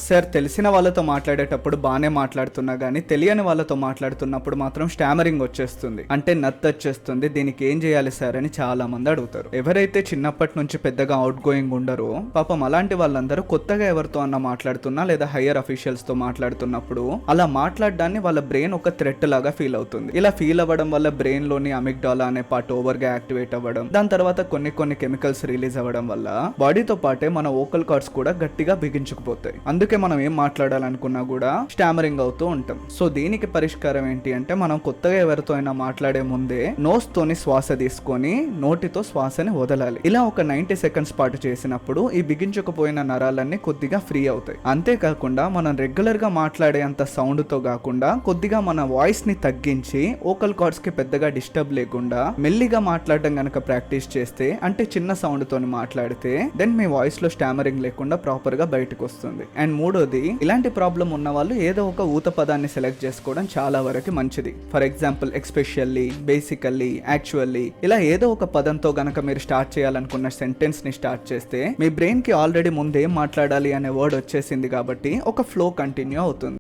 Sir తెలిసిన వాళ్ళతో మాట్లాడేటప్పుడు బాగానే మాట్లాడుతున్నా గానీ తెలియని వాళ్ళతో మాట్లాడుతున్నప్పుడు మాత్రం స్టామరింగ్ వచ్చేస్తుంది, అంటే నత్త వచ్చేస్తుంది, దీనికి ఏం చేయాలి సార్ అని చాలా మంది అడుగుతారు. ఎవరైతే చిన్నప్పటి నుంచి పెద్దగా అవుట్ గోయింగ్ ఉండరో పాపం అలాంటి వాళ్ళందరూ కొత్తగా ఎవరితో అన్న మాట్లాడుతున్నా లేదా హయ్యర్ అఫీషియల్స్ తో మాట్లాడుతున్నప్పుడు అలా మాట్లాడడాన్ని వాళ్ళ బ్రెయిన్ ఒక థ్రెట్ లాగా ఫీల్ అవుతుంది. ఇలా ఫీల్ అవ్వడం వల్ల బ్రెయిన్ లోని అమిగ్డాలా అనే పార్ట్ ఓవర్ గా యాక్టివేట్ అవ్వడం, దాని తర్వాత కొన్ని కెమికల్స్ రిలీజ్ అవ్వడం వల్ల బాడీతో పాటే మన వోకల్ కార్డ్స్ కూడా గట్టిగా బిగించుకుపోతాయి. అందుకే మనం ఏం మాట్లాడాలనుకున్నా కూడా స్టామరింగ్ అవుతూ ఉంటాం. సో దీనికి పరిష్కారం ఏంటి అంటే మనం కొత్తగా ఎవరితో అయినా మాట్లాడే ముందే నోస్ తోని శ్వాస తీసుకొని నోటితో శ్వాసని వదలాలి. ఇలా ఒక 90 సెకండ్స్ పాటు చేసినప్పుడు ఈ బిగించుకుపోయిన నరాలన్నీ కొద్దిగా ఫ్రీ అవుతాయి. అంతేకాకుండా మనం రెగ్యులర్ గా మాట్లాడే అంత సౌండ్ తో కాకుండా కొద్దిగా మన వాయిస్ ని తగ్గించి వోకల్ కార్డ్స్ కి పెద్దగా డిస్టర్బ్ లేకుండా మెల్లిగా మాట్లాడడం గనక ప్రాక్టీస్ చేస్తే, అంటే చిన్న సౌండ్ తోని మాట్లాడితే దెన్ మీ వాయిస్ లో స్టామరింగ్ లేకుండా ప్రాపర్ గా బయటకు వస్తుంది. అండ్ మూడోది, ఇలాంటి ప్రాబ్లం ఉన్న వాళ్ళు ఏదో ఒక ఊత పదాన్ని సెలెక్ట్ చేసుకోవడం చాలా వరకు మంచిది. For example especially, basically, actually, ఇలా ఏదో ఒక పదంతో గనక మీరు స్టార్ట్ చేయాలనుకున్న సెంటెన్స్ ని స్టార్ట్ చేస్తే మీ బ్రెయిన్ కి ఆల్రెడీ ముందే మాట్లాడాలి అనే వర్డ్ వచ్చేసింది కాబట్టి ఒక ఫ్లో కంటిన్యూ అవుతుంది.